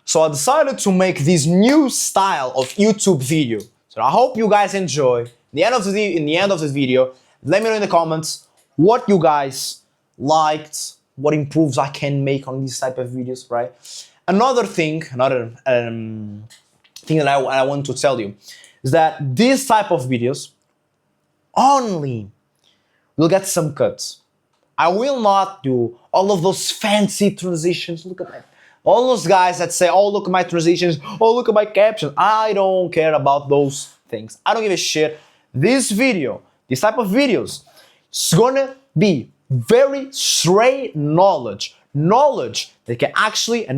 So I decided to make this new style of YouTube video. So I hope you guys enjoy. In the end of this video, let me know in the comments what you guys liked, what improves I can make on these type of videos, right? Another thing that I want to tell you is that this type of videos only will get some cuts. I will not do all of those fancy transitions. Look at that. All those guys that say, oh, look at my transitions, oh, look at my captions. I don't care about those things. I don't give a shit. This video, this type of videos, it's gonna be very straight knowledge. Knowledge that can actually and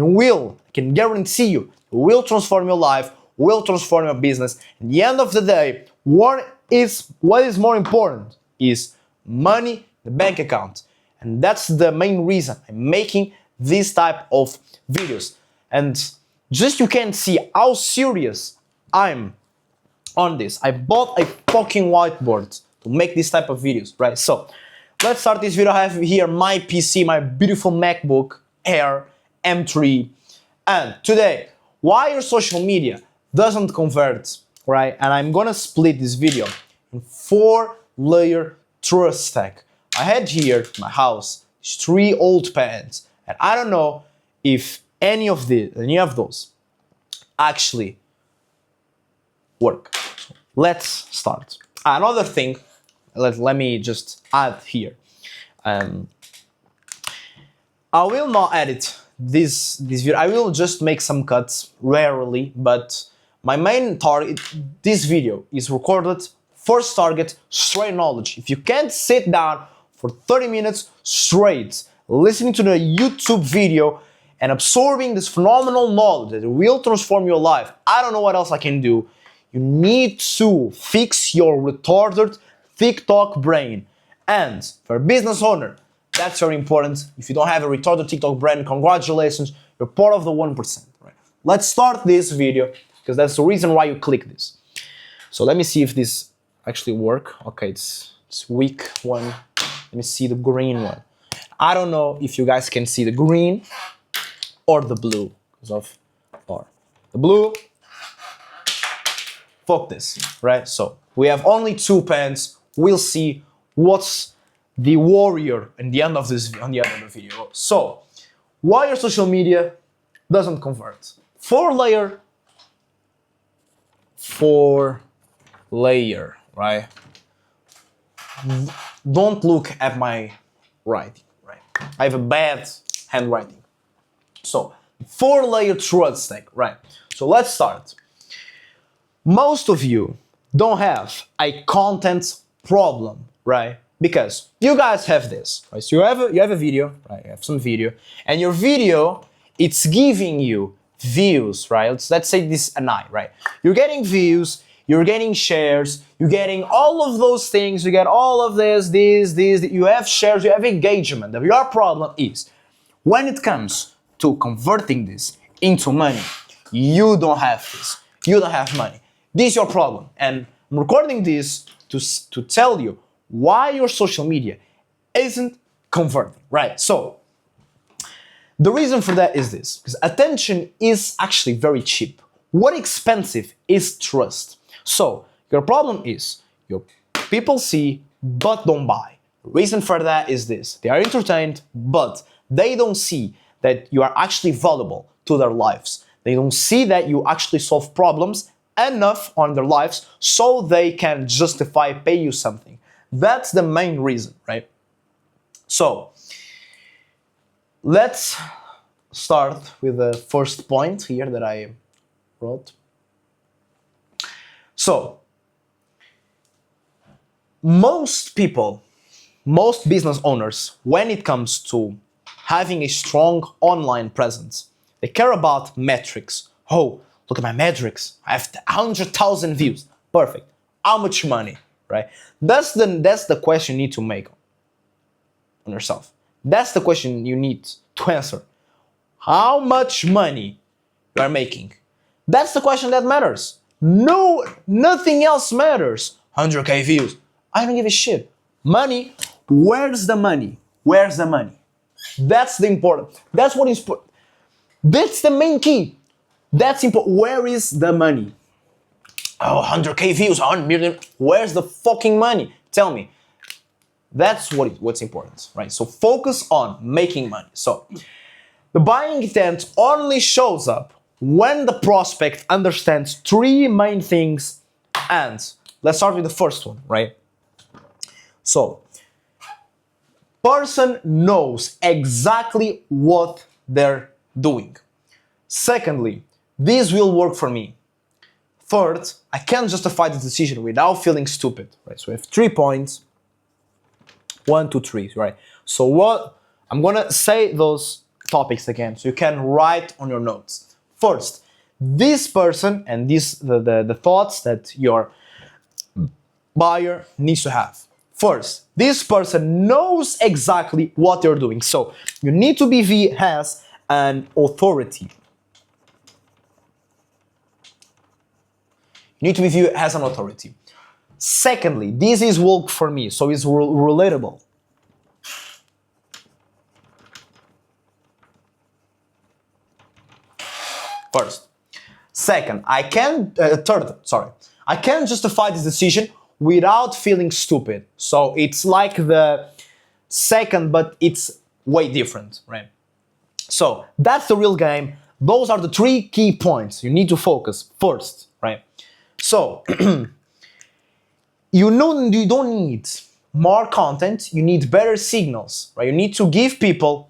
can guarantee you, will transform your life, will transform your business. At the end of the day, what is more important is money in the bank account. And that's the main reason I'm making this type of videos. And just you can see how serious I'm on this. I bought a fucking whiteboard to make this type of videos, right? So let's start this video. I have here my PC, my beautiful MacBook Air M3. And today, why your social media doesn't convert, right? And I'm gonna split this video in 4-layer trust stack. I had here in my house 3 old pens, and I don't know if any of those actually work. So let's start. Another thing, let me just add here. I will not edit this video. I will just make some cuts rarely, but my main target, this video is recorded. First target, straight knowledge. If you can't sit down for 30 minutes straight, listening to the YouTube video and absorbing this phenomenal knowledge that will transform your life, I don't know what else I can do. You need to fix your retarded TikTok brain. And for a business owner, that's very important. If you don't have a retarded TikTok brain, congratulations, you're part of the 1%. Right? Let's start this video, because that's the reason why you click this. So let me see if this actually works. Okay, it's weak one. Let me see the green one. I don't know if you guys can see the green or the blue because of bar. The blue, fuck this, right? So we have only 2 pens. We'll see what's the warrior in the end of this on the end of the video. So why your social media doesn't convert? 4-layer, right? Don't look at my writing, right? I have a bad handwriting. So 4-layer trust stack, right? So let's start. Most of you don't have a content problem, right? Because you guys have this, right? So you have a video, right? You have some video, and your video, it's giving you views, right? Let's say this an eye, right? You're getting views, you're getting shares, you're getting all of those things, you get all of this, you have shares, you have engagement. Your problem is, when it comes to converting this into money, you don't have this. You don't have money. This is your problem. And I'm recording this to tell you why your social media isn't converting, right? So the reason for that is this, because attention is actually very cheap. What expensive is trust. So your problem is your people see but don't buy. The reason for that is this. They are entertained, but they don't see that you are actually valuable to their lives. They don't see that you actually solve problems enough on their lives so they can justify pay you something. That's the main reason, right? So let's start with the first point here that I wrote. So most people, most business owners, when it comes to having a strong online presence, they care about metrics. Oh, look at my metrics. I have 100,000 views. Perfect. How much money, right? That's the question you need to make on yourself. That's the question you need to answer. How much money you are making? That's the question that matters. No, nothing else matters. 100K views. I don't give a shit. Money, where's the money? Where's the money? That's the important. That's what is. That's the main key. That's important. Where is the money? Oh, 100k views, 100 million. Where's the fucking money? Tell me. That's what's important, right? So focus on making money. So the buying intent only shows up when the prospect understands three main things. And let's start with the first one, right? So, person knows exactly what they're doing. Secondly, this will work for me. Third, I can justify the decision without feeling stupid, right? So we have 3 points. 1, 2, 3, right? So what I'm gonna say those topics again, so you can write on your notes. First, this person and the thoughts that your buyer needs to have. First, this person knows exactly what they're doing. So you need to be viewed as an authority. You need to be viewed as an authority. Secondly, this is work for me, so it's relatable. First. Second, I can justify this decision without feeling stupid. So it's like the second, but it's way different, right? So that's the real game. Those are the 3 key points you need to focus first, right? So you don't need more content, you need better signals, right? You need to give people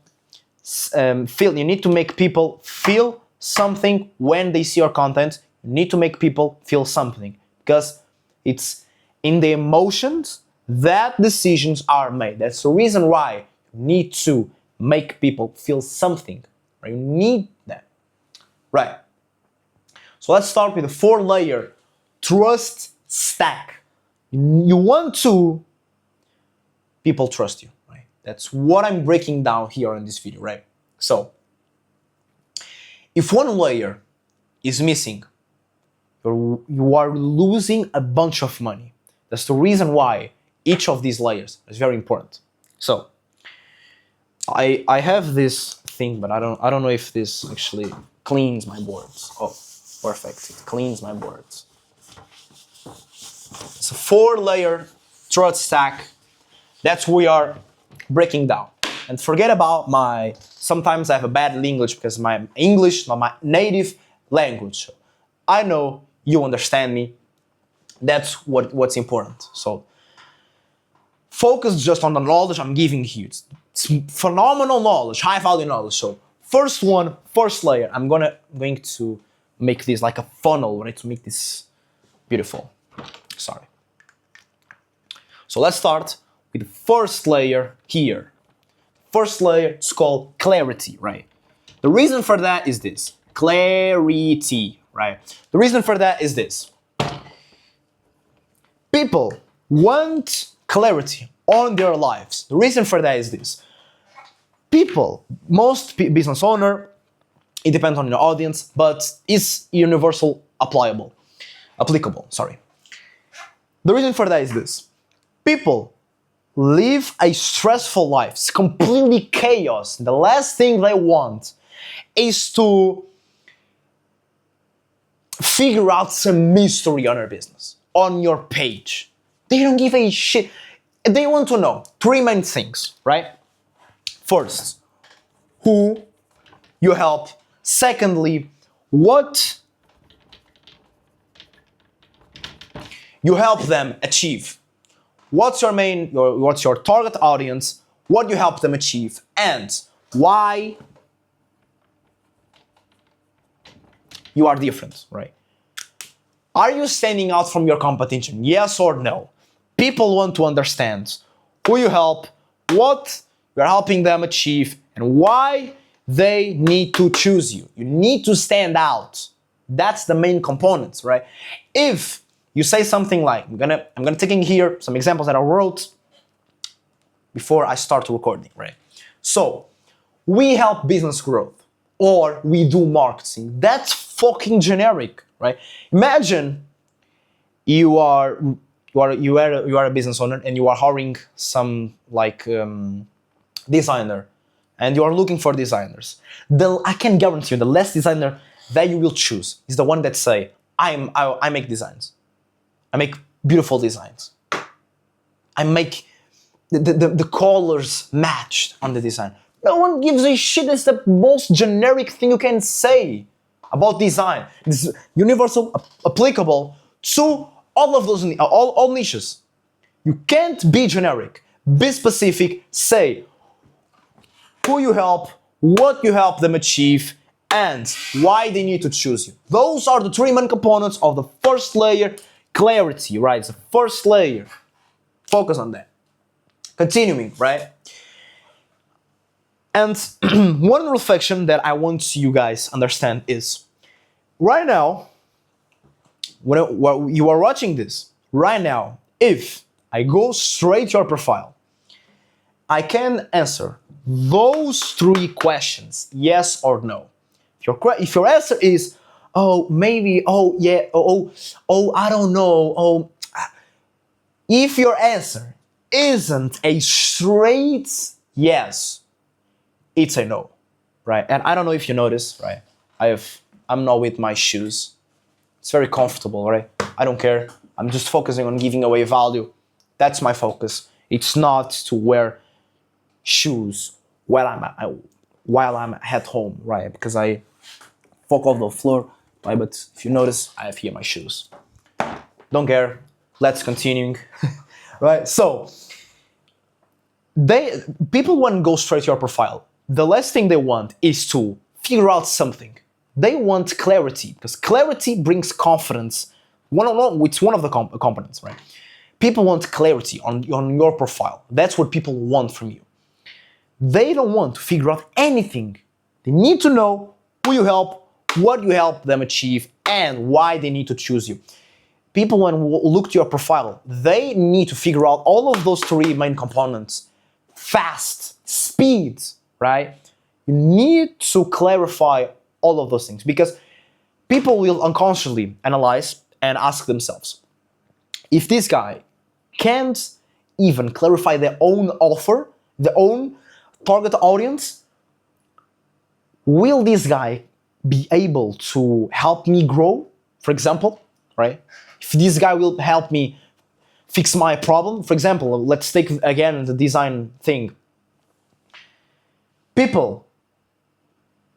you need to make people feel something when they see your content. You need to make people feel something, because it's in the emotions that decisions are made. That's the reason why you need to make people feel something, right? You need that, right? So let's start with the 4-layer trust stack. You want to people trust you, right? That's what I'm breaking down here in this video, right? So if one layer is missing, you are losing a bunch of money. That's the reason why each of these layers is very important. So I have this thing, but I don't know if this actually cleans my boards. Oh, perfect, it cleans my boards. It's a 4-layer trust stack. That's what we are breaking down. And forget about sometimes I have a bad English because my English is not my native language. I know you understand me. That's what's important. So focus just on the knowledge I'm giving you. It's phenomenal knowledge, high value knowledge. So first layer, I'm going to make this like a funnel, right? To make this beautiful. Sorry. So let's start with the first layer here. First layer is called clarity, right? The reason for that is this. Clarity, right? The reason for that is this. People want clarity on their lives. The reason for that is this. Most business owner, it depends on your audience, but it's universal applicable. The reason for that is this. People live a stressful life. It's completely chaos. The last thing they want is to figure out some mystery on their business, on your page. They don't give a shit. They want to know 3 main things, right? First, who you help. Secondly, what you help them achieve. What's your target audience, what you help them achieve, and why you are different, right? Are you standing out from your competition? Yes or no? People want to understand who you help, what you're helping them achieve, and why they need to choose you. You need to stand out. That's the main components, right? If you say something like, I'm gonna take in here some examples that I wrote before I start recording, right? So, we help business growth, or we do marketing. That's fucking generic, right? Imagine you are a business owner and you are hiring some designer, and you are looking for designers. I can guarantee you the less designer that you will choose is the one that say, I make designs. I make beautiful designs. I make the colors matched on the design. No one gives a shit. It's the most generic thing you can say about design. It's universal, applicable to all of those, all niches. You can't be generic. Be specific. Say who you help, what you help them achieve, and why they need to choose you. Those are the three main components of the first layer, clarity, right? It's the first layer. Focus on that. Continuing, right? And one reflection that I want you guys understand is, right now, when you are watching this, right now, if I go straight to your profile, I can answer those three questions, yes or no. If your answer is, oh, maybe, oh, yeah, oh, I don't know, oh, if your answer isn't a straight yes, it's a no, right? And I don't know if you notice, right? I'm not with my shoes. It's very comfortable, right? I don't care. I'm just focusing on giving away value. That's my focus. It's not to wear shoes while I'm at home, right? Because I fuck off the floor, right? But if you notice, I have here my shoes. Don't care. Let's continue, right? So people want to go straight to your profile. The last thing they want is to figure out something. They want clarity, because clarity brings confidence. It's one of the components, right? People want clarity on your profile. That's what people want from you. They don't want to figure out anything. They need to know who you help, what you help them achieve, and why they need to choose you. People, when look to your profile, they need to figure out all of those three main components. Fast, speed, right? You need to clarify all of those things, because people will unconsciously analyze and ask themselves, if this guy can't even clarify their own offer, their own target audience, will this guy be able to help me grow, for example, right? If this guy will help me fix my problem, for example, let's take again the design thing. People,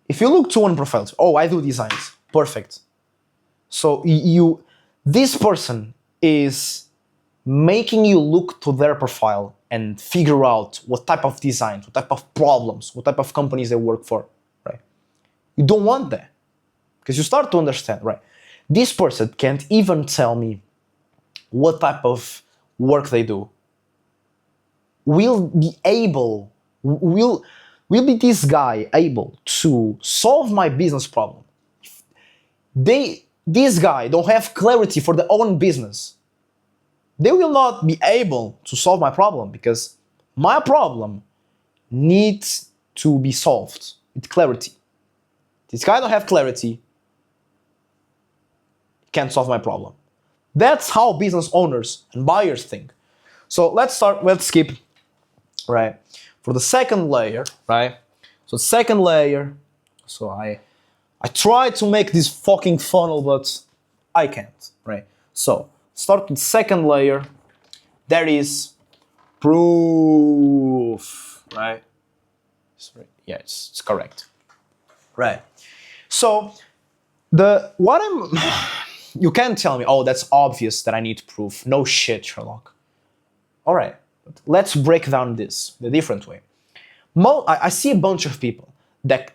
if you look to one profile, oh, I do designs, perfect. So this person is making you look to their profile and figure out what type of designs, what type of problems, what type of companies they work for, right? You don't want that, because you start to understand, right? This person can't even tell me what type of work they do. Will be this guy able to solve my business problem? This guy don't have clarity for their own business. They will not be able to solve my problem, because my problem needs to be solved with clarity. This guy don't have clarity, can't solve my problem. That's how business owners and buyers think. So let's skip, right? For the second layer, right? So second layer, so I try to make this fucking funnel, but I can't, right? So start with second layer, that is proof, right? Sorry. Yeah, it's correct. Right. So you can't tell me, oh, that's obvious that I need proof. No shit, Sherlock. All right, but let's break down this the different way. I see a bunch of people that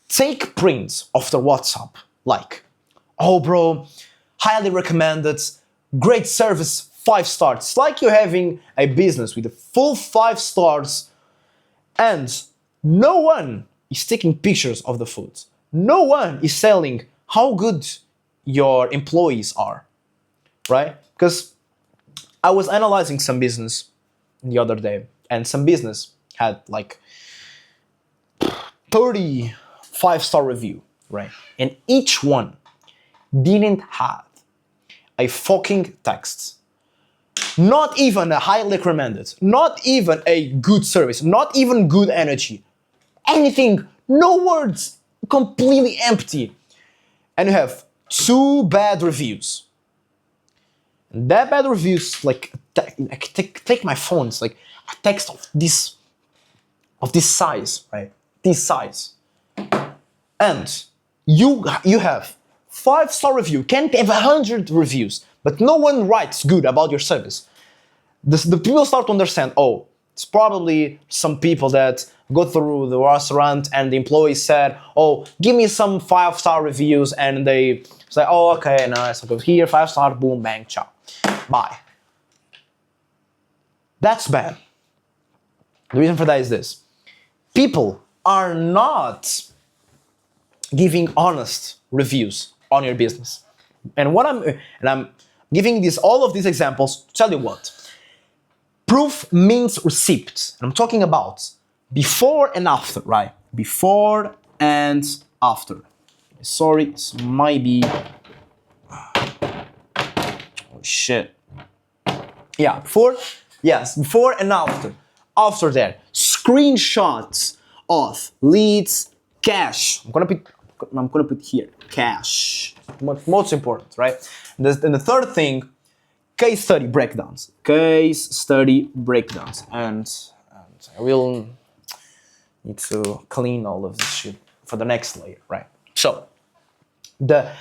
take prints of their WhatsApp, like, oh, bro, highly recommended, great service, 5 stars. It's like you're having a business with a full 5 stars, and no one is taking pictures of the food. No one is telling how good your employees are, right? Because I was analyzing some business the other day, and some business had like 30 5-star review, right? And each one didn't have a fucking text. Not even a highly recommended, not even a good service, not even good energy. Anything, no words, completely empty. and you have 2 bad reviews. And that bad reviews, like, take my phone, it's like a text of this size, right? This size. And you have 5-star review, can't have 100 reviews, but no one writes good about your service. The people start to understand, oh, it's probably some people that go through the restaurant and the employee said, oh, give me some 5-star reviews, and they say, oh, okay, nice, I'll go here, 5-star, boom, bang, ciao, bye. That's bad. The reason for that is this. People are not giving honest reviews on your business. And I'm giving all of these examples to tell you what. Proof means receipt. And I'm talking about before and after, right? Before and after. Sorry, this might be... Oh, shit. Yeah, before and after. After that, screenshots of leads, cash. I'm gonna put here, cash. Most important, right? And the third thing, case study breakdowns. And I will need to clean all of this shit for the next layer, right? So, the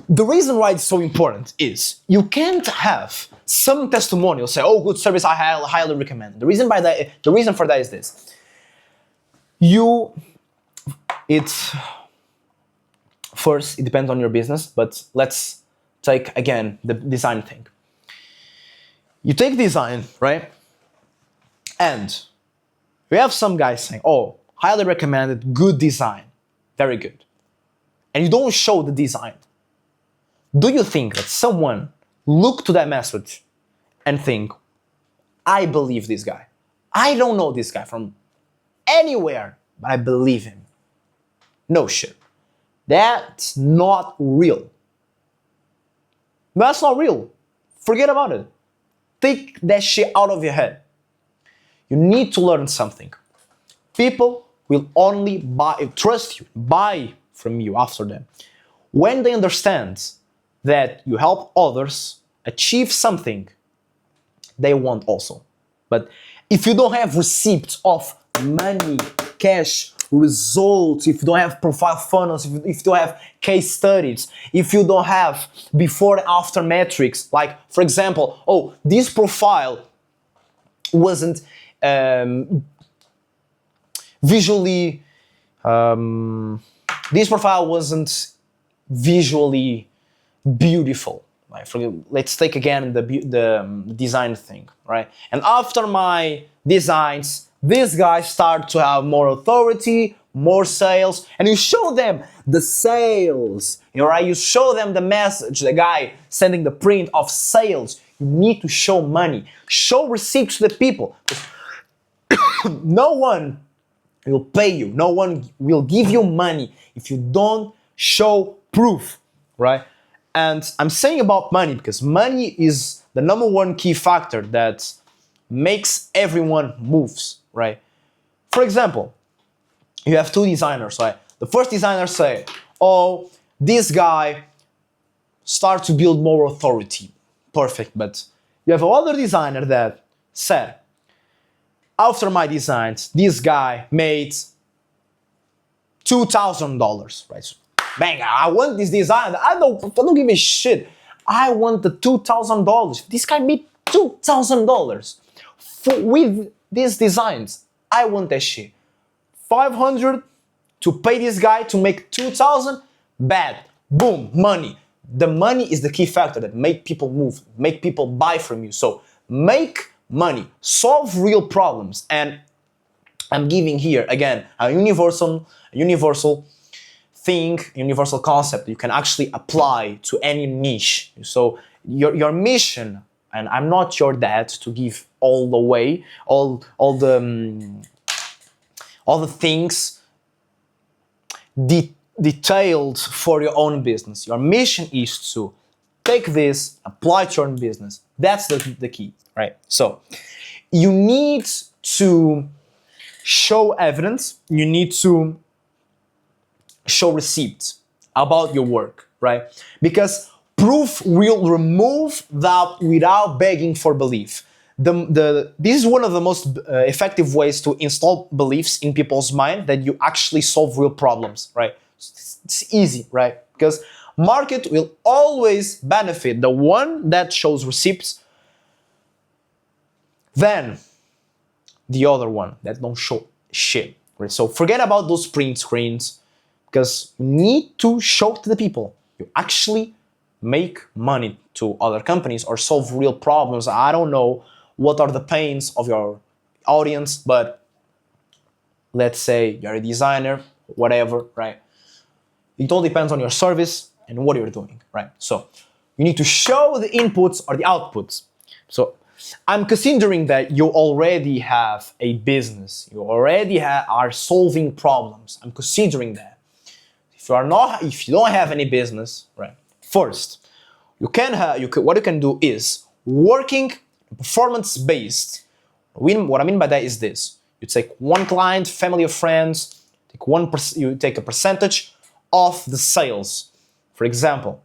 reason why it's so important is you can't have some testimonials say, oh, good service, I highly recommend. The reason for that is this. First, it depends on your business, but let's take, again, the design thing. You take design, right? And we have some guys saying, oh, highly recommended, good design, very good. And you don't show the design. Do you think that someone look to that message and think, I believe this guy. I don't know this guy from anywhere, but I believe him. No shit. That's not real. That's not real. Forget about it. Take that shit out of your head. You need to learn something. People will only trust you, buy from you after them, when they understand that you help others achieve something they want also. But if you don't have receipts of money, cash, results, if you don't have profile funnels, if you don't have case studies, if you don't have before and after metrics, like, for example, oh, this profile wasn't visually beautiful. Like, let's take again the design thing, right? And after my designs, these guys start to have more authority, more sales, and you show them the sales, right? You show them the message, the guy sending the print of sales. You need to show money, show receipts to the people. No one will pay you, no one will give you money if you don't show proof, right? And I'm saying about money because money is the number one key factor that makes everyone moves, right? For example, you have 2 designers, right? The first designer say, oh, this guy start to build more authority. Perfect. But you have another designer that said, after my designs, this guy made $2,000, right? So, bang, I want this design. I don't give a shit. I want the $2,000. This guy made $2,000 with these designs. I want that shit. 500 to pay this guy to make 2,000. Bad. Boom. Money. The money is the key factor that make people move, make people buy from you. So make money, solve real problems, and I'm giving here again a universal thing, universal concept you can actually apply to any niche. So your mission, and I'm not your dad to give all the way, all the things detailed for your own business. Your mission is to take this, apply to your own business. That's the key, right? So you need to show evidence. You need to show receipts. about your work, right? Because proof will remove doubt without begging for belief. This is one of the most effective ways to install beliefs in people's mind that you actually solve real problems, right? It's easy, right? Because market will always benefit the one that shows receipts than the other one that don't show shit. Right? So forget about those print screens because you need to show to the people you actually make money to other companies or solve real problems. I don't know what are the pains of your audience, but let's say you're a designer, whatever, right? It all depends on your service and what you're doing, right? So you need to show the inputs or the outputs. So I'm considering that you already have a business. You already are solving problems. I'm considering that. If you don't have any business, right? First, what you can do is working performance-based. What I mean by that is this: you take one client, family or friends, you take a percentage of the sales. For example,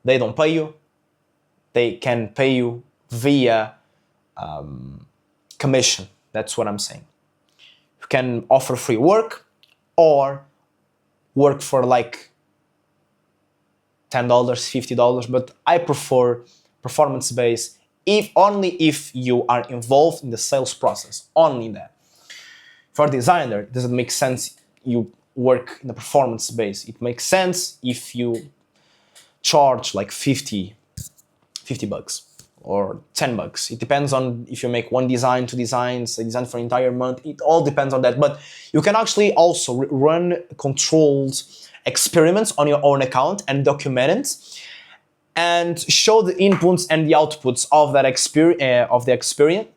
they don't pay you, they can pay you via commission. That's what I'm saying. You can offer free work or work for like $10, $50, but I prefer performance-based if you are involved in the sales process, only that. For a designer, it doesn't make sense you work in a performance base. It makes sense if you charge like 50 bucks or 10 bucks. It depends on if you make one design, two designs, a design for an entire month. It all depends on that. But you can actually also run controlled experiments on your own account and document it and show the inputs and the outputs of that experiment.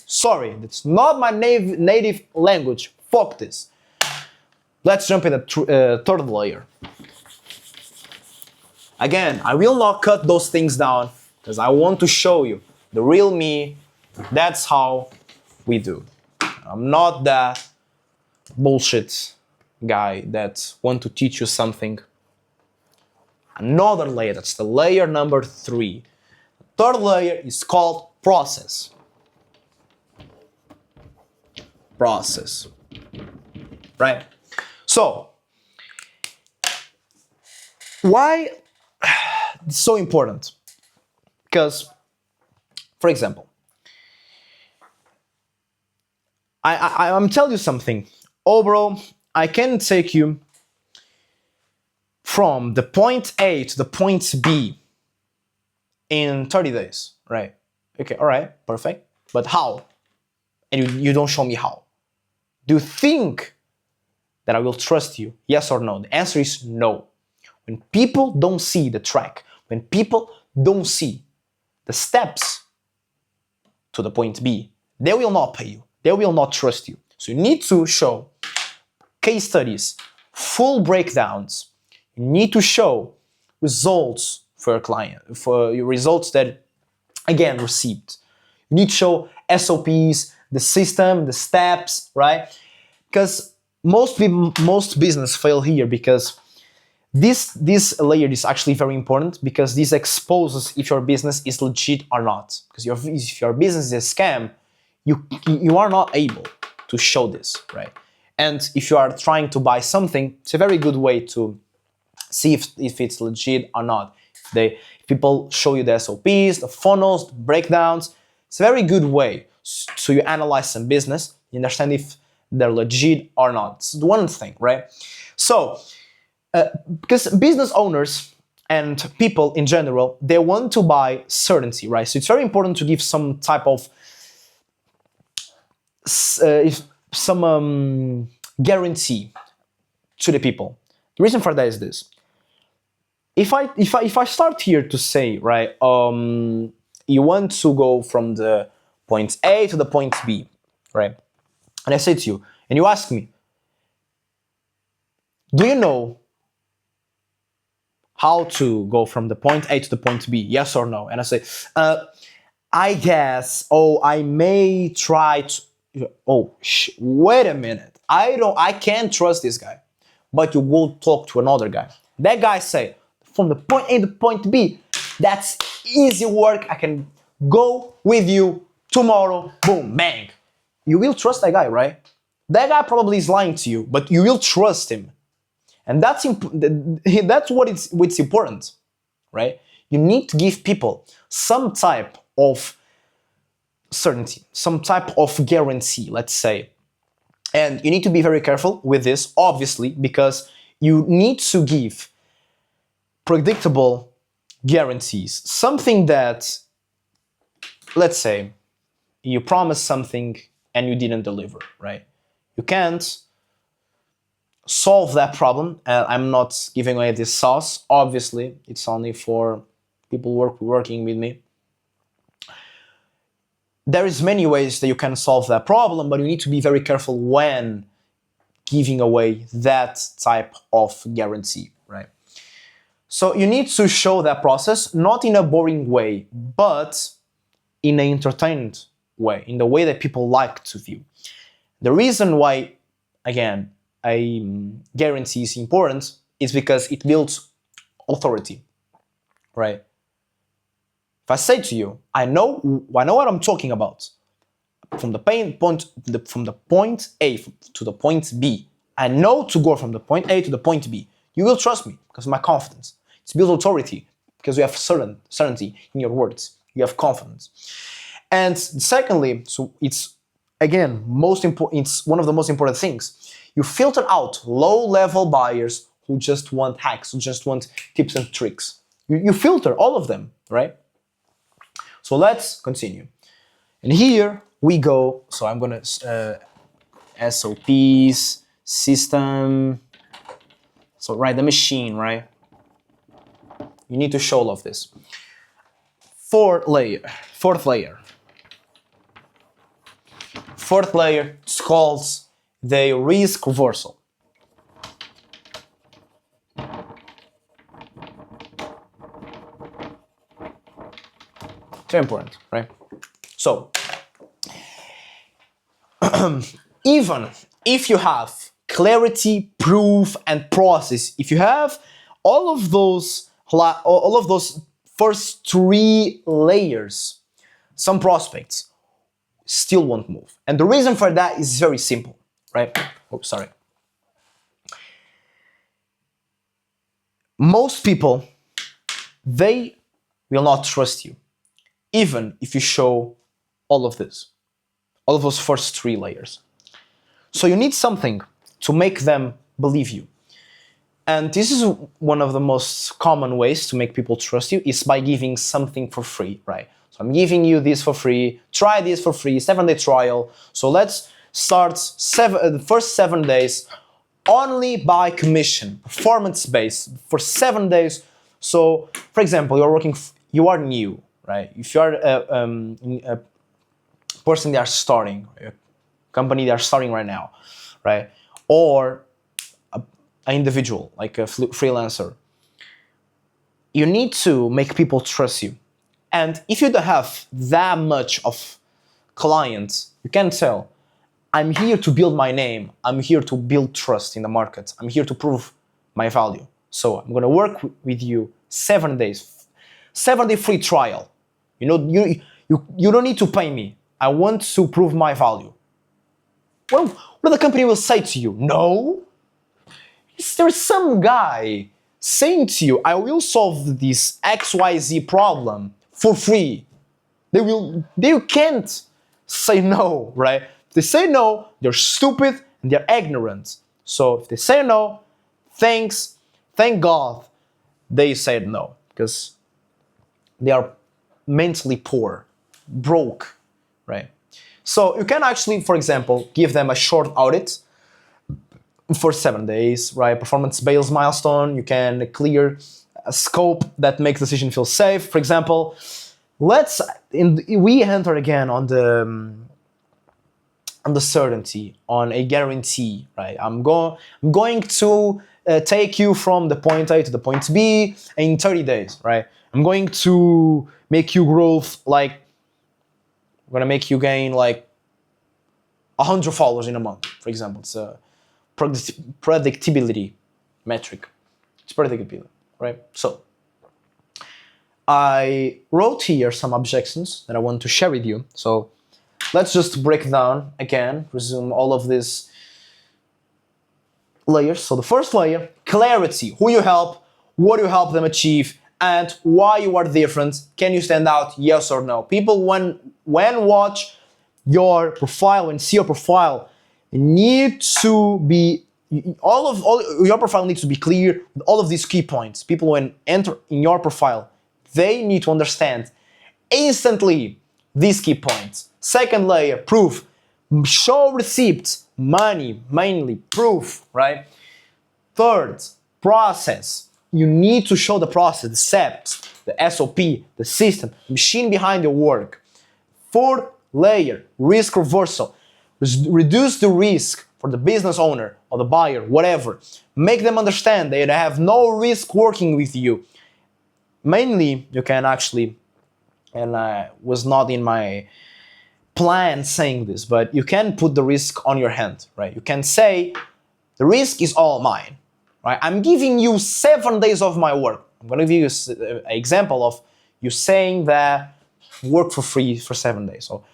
Sorry, that's not my native language. Fuck this. Let's jump in the third layer. Again, I will not cut those things down because I want to show you the real me. That's how we do. I'm not that bullshit guy that want to teach you something. Another layer, that's the layer number 3. The third layer is called process. Process. Right? So, why it's so important? Because, for example, I'm telling you something. Oh, bro, I can take you from the point A to the point B in 30 days, right? Okay, all right, perfect. But how? And you don't show me how. Do you think that I will trust you? Yes or no? The answer is no. When people don't see the track, when people don't see the steps to the point B, they will not pay you. They will not trust you. So you need to show case studies, full breakdowns. You need to show results for a client, for your results that, again, received. You need to show SOPs, the system, the steps, right? Because most business fail here because this layer is actually very important because this exposes if your business is legit or not. Because if your business is a scam, you are not able to show this, right? And if you are trying to buy something, it's a very good way to see if it's legit or not. If people show you the SOPs, the funnels, the breakdowns, it's a very good way so you analyze some business, you understand if they're legit or not. It's one thing, right? So, because business owners and people in general, they want to buy certainty, right? So it's very important to give some type of guarantee to the people. The reason for that is this: if I start here to say, right, you want to go from the point A to the point B, right? And I say to you, and you ask me, do you know how to go from the point A to the point B? Yes or no? And I say, I guess. Oh, I may try to. Oh, wait a minute. I can't trust this guy. but you go talk to another guy. That guy say, from the point A to point B, that's easy work, I can go with you tomorrow, boom, bang. You will trust that guy, right? That guy probably is lying to you, but you will trust him. And that's what's important, right? You need to give people some type of certainty, some type of guarantee, let's say. And you need to be very careful with this, obviously, because you need to give predictable guarantees. Something that, let's say, you promised something and you didn't deliver, right? You can't solve that problem. And I'm not giving away this sauce. Obviously, it's only for people working with me. There is many ways that you can solve that problem, but you need to be very careful when giving away that type of guarantee, right? So you need to show that process, not in a boring way, but in an entertained way, in the way that people like to view. The reason why, again, a guarantee is important is because it builds authority, right? If I say to you, I know what I'm talking about, from the point A to the point B, I know to go from the point A to the point B. You will trust me because of my confidence. It's built authority because you have certainty in your words. You have confidence. And secondly, so it's again most important. It's one of the most important things. You filter out low-level buyers who just want hacks, who just want tips and tricks. You filter all of them, right? So let's continue. And here we go. So I'm gonna SOPs, system. So right, the machine, right? You need to show all of this. Fourth layer. Fourth layer is called the risk reversal. Very important, right? So, even if you have clarity, proof, and process, if you have all of those first three layers, some prospects still won't move. And the reason for that is very simple, right? Oh, sorry. Most people, they will not trust you, even if you show all of this, all of those first three layers. So you need something to make them believe you. And this is one of the most common ways to make people trust you is by giving something for free, right? So I'm giving you this for free, try this for free, 7-day trial. So let's start the first 7 days only by commission, performance-based for 7 days. So, for example, you are new, right? If you are a person that are starting, a company that are starting right now, right? Or an individual, like a freelancer, you need to make people trust you. And if you don't have that much of clients, you can tell, I'm here to build my name. I'm here to build trust in the market. I'm here to prove my value. So I'm going to work with you 7 days, 7-day free trial. You know, you don't need to pay me. I want to prove my value. Well, what the company will say to you? No. There's some guy saying to you, I will solve this XYZ problem for free. They can't say no, right? If they say no, they're stupid and they're ignorant. So if they say no, thank God they said no, because they are mentally poor, broke, right? So you can actually, for example, give them a short audit for 7 days, right? Performance-based milestone. You can clear a scope that makes the decision feel safe. For example, we enter again on the certainty, on a guarantee, right? I'm going to take you from the point A to the point B in 30 days, right? I'm going to make you growth like, I'm gonna make you gain like 100 followers in a month, for example. It's a predictability, metric. It's pretty good feeling, right? So I wrote here some objections that I want to share with you. So let's just break down again, resume all of these layers. So the first layer, clarity. Who you help, what you help them achieve, and why you are different. Can you stand out? Yes or no? People when watch your profile, when see your profile, need to be all your profile needs to be clear with all of these key points. People when enter in your profile, they need to understand instantly these key points. Second layer, proof. Show receipts, money, mainly proof, right? Third, process. You need to show the process, the steps, the SOP, the system, the machine behind your work. Fourth layer, risk reversal. Reduce the risk for the business owner or the buyer, whatever. Make them understand they have no risk working with you. Mainly, you can actually, and I was not in my plan saying this, but you can put the risk on your hand, right? You can say, the risk is all mine, right? I'm giving you 7 days of my work. I'm going to give you an example of you saying that work for free for 7 days. So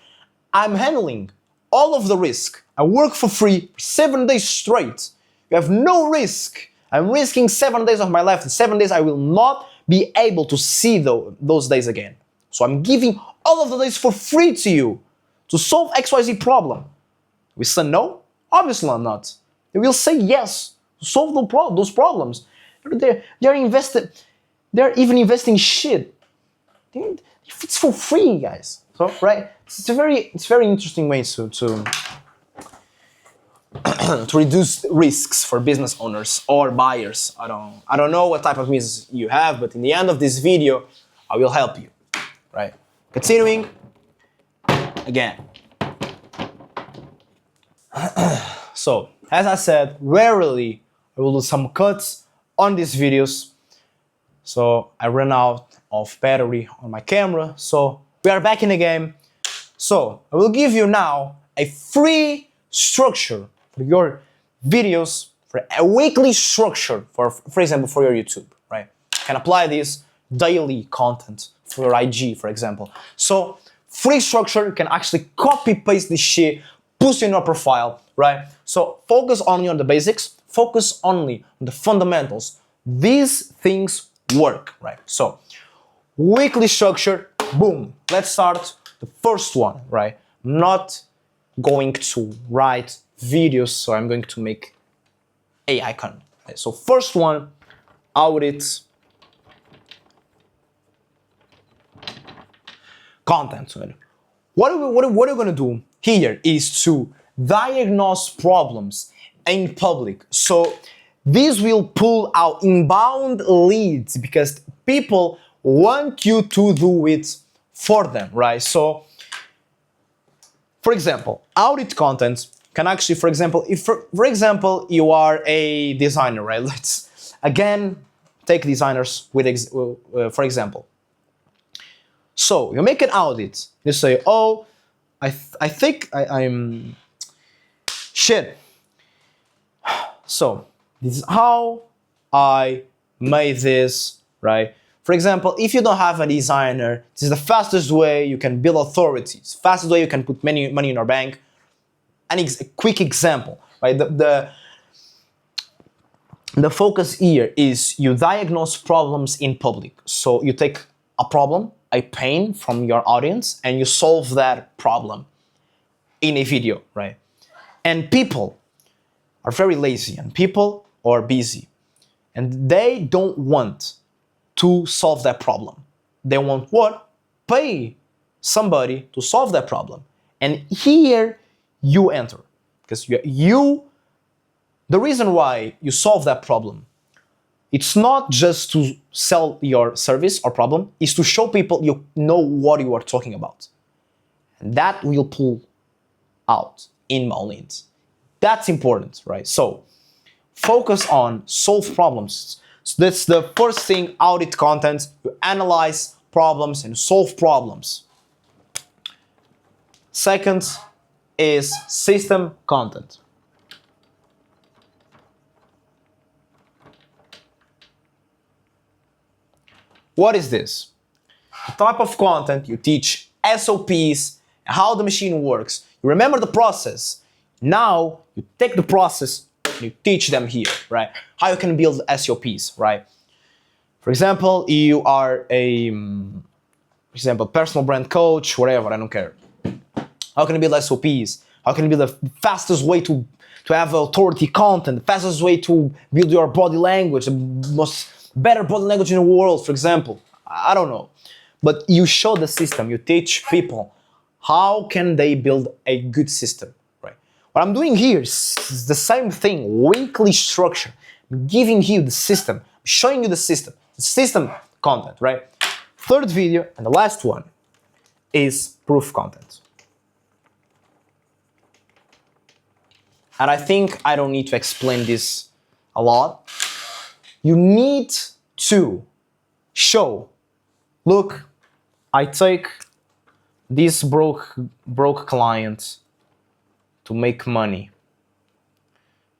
I'm handling all of the risk. I work for free for 7 days straight. You have no risk. I'm risking 7 days of my life. In 7 days, I will not be able to see those days again. So I'm giving all of the days for free to you to solve XYZ problem. We say no? Obviously not. They will say yes to solve those problems. They're invested. They're even investing shit. It's for free, guys. So right, it's a very interesting way to to reduce risks for business owners or buyers. I don't know what type of business you have, but in the end of this video, I will help you. Right. Continuing again. So as I said, rarely I will do some cuts on these videos. So I ran out of battery on my camera. So we are back in the game. So I will give you now a free structure for your videos, for a weekly structure for example, for your YouTube, right? You can apply this daily content for your IG, for example. So free structure, you can actually copy paste this shit, post in your profile, right? So focus only on the basics, focus only on the fundamentals. These things work, right? So weekly structure, boom. Let's start the first one, right? I'm not going to write videos, so I'm going to make a icon. Right? So first one, audit content. What are we going to do here is to diagnose problems in public. So this will pull out inbound leads because people want you to do it for them, right? So, for example, audit content can actually, for example, if for example you are a designer, right? Let's again take designers with for example. So you make an audit. You say, oh, I think I'm shit. So this is how I made this, right? For example, if you don't have a designer, this is the fastest way you can build authority. It's the fastest way you can put money in your bank. A quick example, right? The focus here is you diagnose problems in public. So you take a problem, a pain from your audience, and you solve that problem in a video, right? And people are very lazy, and people are busy, and they don't want to solve that problem. They want what? Pay somebody to solve that problem. And here you enter, because the reason why you solve that problem, it's not just to sell your service or problem, it's to show people you know what you are talking about. And that will pull out inbound leads. That's important, right? So focus on solve problems. So that's the first thing, audit content. You analyze problems and solve problems. Second is system content. What is this? The type of content you teach SOPs, how the machine works. You remember the process. Now you take the process and you teach them here, right? How you can build SOPs, right? For example, you are a, for example, personal brand coach, whatever, I don't care. How can you build SOPs? How can you build the fastest way to have authority content, the fastest way to build your body language, the most better body language in the world, for example. I don't know. But you show the system, you teach people how can they build a good system, right? What I'm doing here is the same thing, weekly structure. I'm giving you the system, showing you the system content, right? Third video, and the last one, is proof content. And I think I don't need to explain this a lot. You need to show, look, I take this broke client to make money.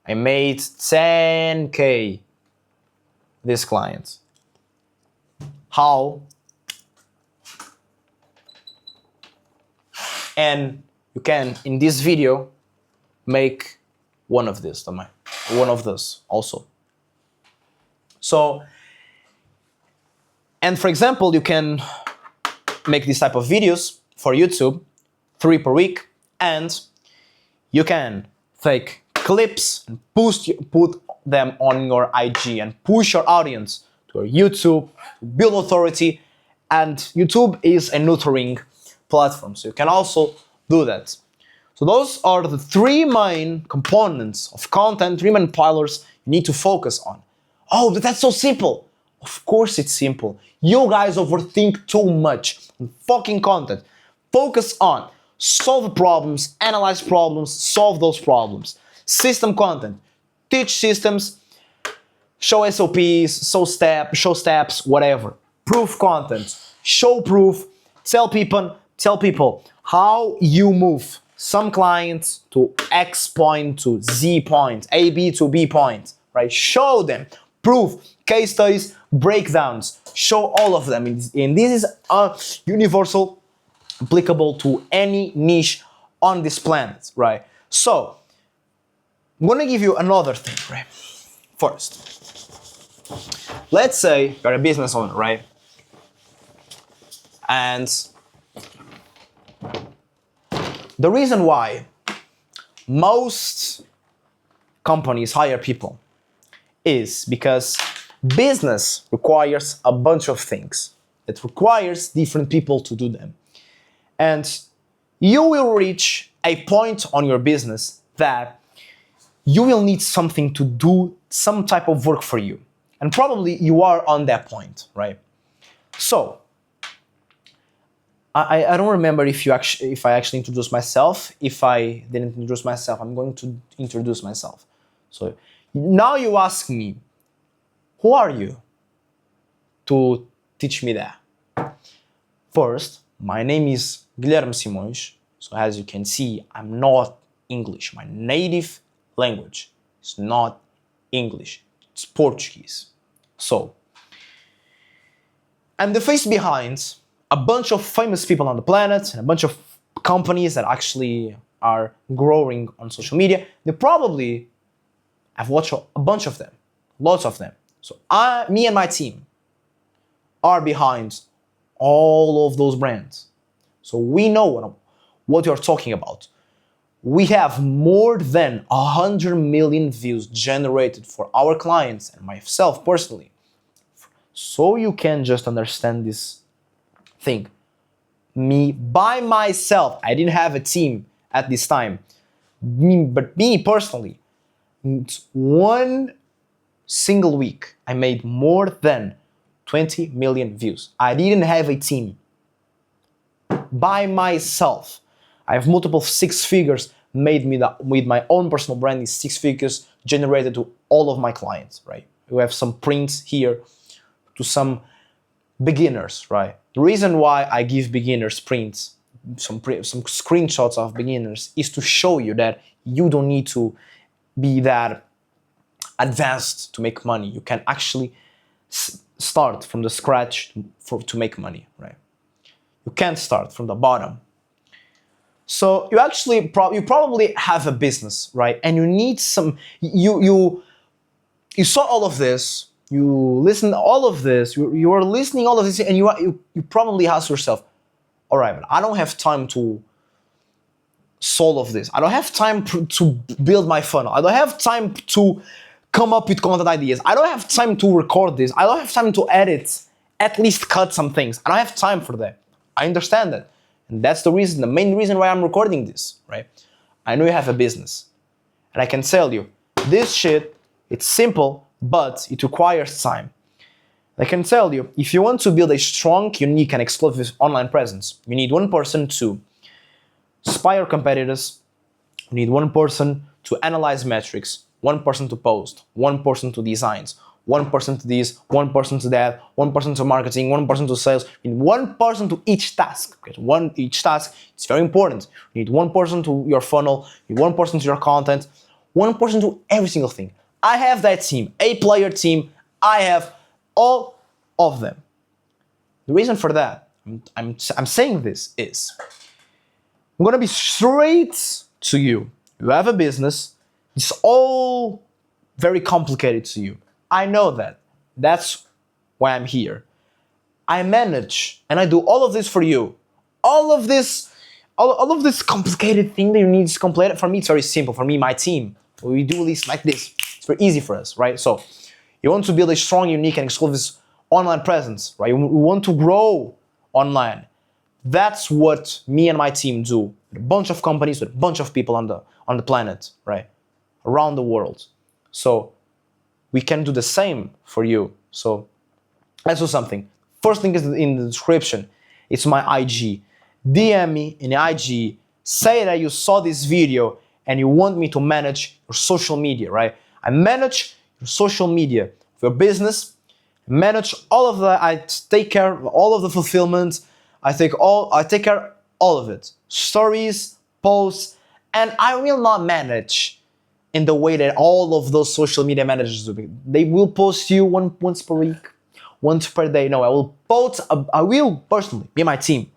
I made 10K this client. How? And you can, in this video, make one of those also. So, and for example, you can make this type of videos for YouTube, 3 per week, and you can take clips and put them on your IG and push your audience to your YouTube, build authority, and YouTube is a nurturing platform, so you can also do that. So those are the 3 main components of content, 3 main pillars you need to focus on. Oh, but that's so simple. Of course it's simple. You guys overthink too much on fucking content. Focus on solve problems, analyze problems, solve those problems. System content. Teach systems, show SOPs, show steps, whatever. Proof content. Show proof. Tell people how you move some clients to X point to Z point, A, B to B point, right? Show them. Proof, case studies, breakdowns. Show all of them. And this is universal, applicable to any niche on this planet, right? So, I'm gonna give you another thing, right? First, let's say you're a business owner, right? And the reason why most companies hire people is because business requires a bunch of things. It requires different people to do them. And you will reach a point on your business that you will need something to do some type of work for you. And probably you are on that point, right? So, I don't remember if I actually introduced myself. If I didn't introduce myself, I'm going to introduce myself. So now you ask me, who are you to teach me that? First, my name is Guilherme Simões. So as you can see, I'm not English. My native language is not English. It's Portuguese. So, I'm the face behind a bunch of famous people on the planet and a bunch of companies that actually are growing on social media. They probably have watched a bunch of them, lots of them. So me and my team are behind all of those brands. So we know what you're talking about. We have more than 100 million views generated for our clients and myself personally. So you can just understand this thing. Me by myself, I didn't have a team at this time. But me personally, one single week, I made more than 20 million views. I didn't have a team. By myself, I have multiple 6 figures made me with my own personal brand is 6 figures generated to all of my clients, right? We have some prints here to some beginners, right? The reason why I give beginners prints, some screenshots of beginners, is to show you that you don't need to be that advanced to make money. You can actually start from the scratch to make money, right? You can't start from the bottom. So you actually you probably have a business, right? And you need some, you saw all of this, you listened to all of this, you are listening all of this, and you probably ask yourself, all right, but I don't have time to solve of this. I don't have time to build my funnel. I don't have time to come up with content ideas. I don't have time to record this. I don't have time to edit, at least cut some things. I don't have time for that. I understand that. And that's the reason, the main reason why I'm recording this, right? I know you have a business. And I can tell you, this shit, it's simple, but it requires time. I can tell you, if you want to build a strong, unique, and exclusive online presence, you need one person to spy your competitors, you need one person to analyze metrics, one person to post, one person to designs, one person to this, one person to that, one person to marketing, one person to sales. You need one person to each task. Okay? Each task, it's very important. You need one person to your funnel, you need one person to your content, one person to every single thing. I have that team, a player team. I have all of them. The reason for that, I'm saying this is, I'm gonna be straight to you. You have a business. It's all very complicated to you. I know that. That's why I'm here. I manage and I do all of this for you. All of this complicated thing that you need is completed. For me, it's very simple. For me, my team, we do this like this. It's very easy for us, right? So you want to build a strong, unique, and exclusive online presence, right? You want to grow online. That's what me and my team do. With a bunch of companies, with a bunch of people on the planet, right? Around the world. So we can do the same for you. So let's do something. First thing is in the description. It's my IG. DM me in IG. Say that you saw this video and you want me to manage your social media, right? I manage your social media for your business. Manage all of that. I take care of all of the fulfillment. I take care of all of it. Stories, posts, and I will not manage in the way that all of those social media managers do. They will post you once per week, once per day. No, I will personally, me and my team.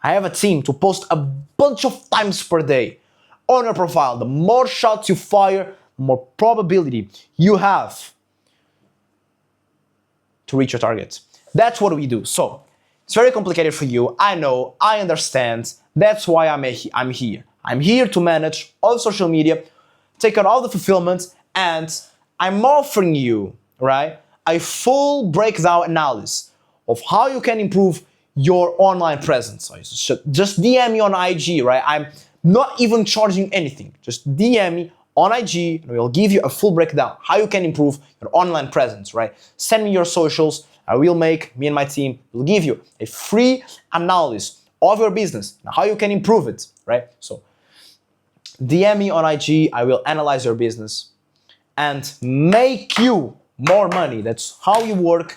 I have a team to post a bunch of times per day on your profile. The more shots you fire, the more probability you have to reach your targets. That's what we do. So it's very complicated for you. I know, I understand. That's why I'm here. I'm here to manage all social media, take out all the fulfillment, and I'm offering you, right, a full breakdown analysis of how you can improve your online presence. So just DM me on IG, right? I'm not even charging anything. Just DM me on IG and we'll give you a full breakdown how you can improve your online presence, right? Send me your socials. Me and my team will give you a free analysis of your business and how you can improve it, right? So DM me on IG, I will analyze your business and make you more money. That's how you work.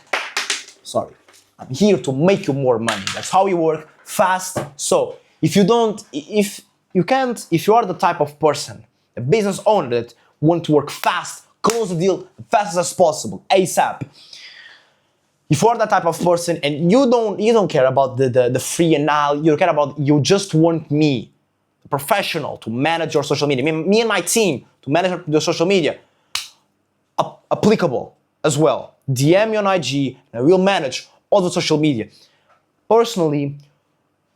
Sorry, I'm here to make you more money. That's how you work fast. So if you are the type of person, a business owner that want to work fast, close the deal as fast as possible, ASAP. If you are that type of person and you don't care about the free analysis, you just want me, a professional, to manage your social media, me and my team to manage your social media, applicable as well. DM me on IG and I will manage all the social media. Personally,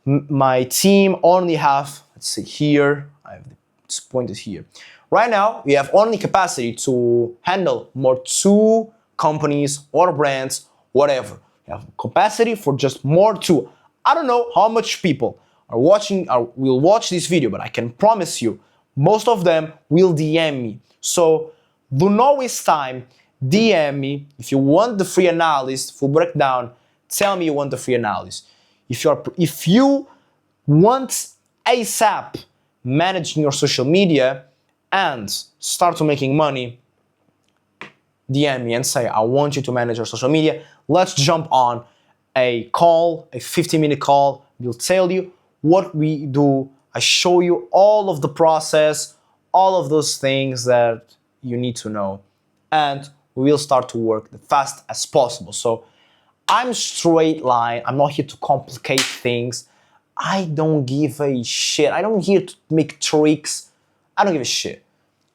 my team only have, let's see here, I have it's pointed here. Right now, we have only capacity to handle more 2 companies or brands, whatever. We have capacity for just more 2. I don't know how much people are watching or will watch this video, but I can promise you, most of them will DM me. So do not waste time. DM me if you want the free analysis, full breakdown. Tell me you want the free analysis. If you want ASAP managing your social media and start to making money, DM me and say, I want you to manage your social media. Let's jump on a call, a 15-minute call. We'll tell you what we do. I show you all of the process, all of those things that you need to know. And we will start to work as fast as possible. So I'm straight line. I'm not here to complicate things. I don't give a shit. I don't here to make tricks. I don't give a shit.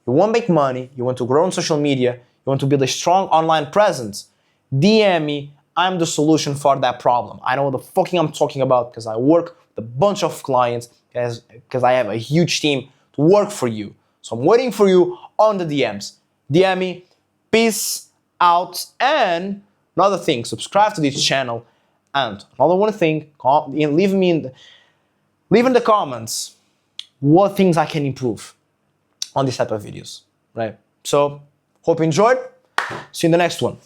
You want to make money, you want to grow on social media, you want to build a strong online presence, DM me. I'm the solution for that problem. I know what the fucking I'm talking about because I work with a bunch of clients, because I have a huge team to work for you. So I'm waiting for you on the DMs. DM me. Peace out. And another thing, subscribe to this channel. And another one thing, leave in the comments what things I can improve on this type of videos, right? So, hope you enjoyed. See you in the next one.